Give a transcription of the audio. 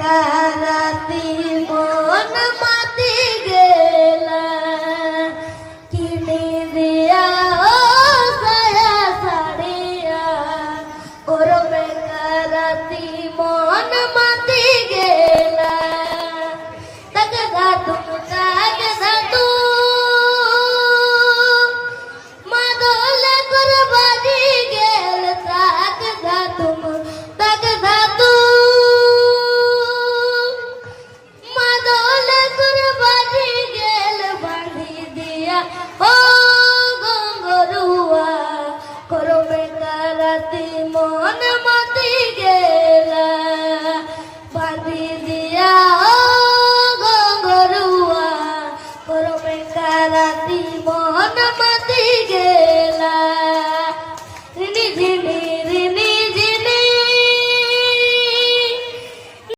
বেকারাতি মন মাতি গেলা কিনে দিয়া ও সায়া সাড়িয়া ওর বেকারাতি মন মাতি গেলা তক ধাতু মাদল করবাজি গেল তাক ধাতু মাদল করবাজি গেল বাঁধি দিয়া ও গঙ্গরুয়া করো বেকারাতি মন মাতি গেলা বাঁধি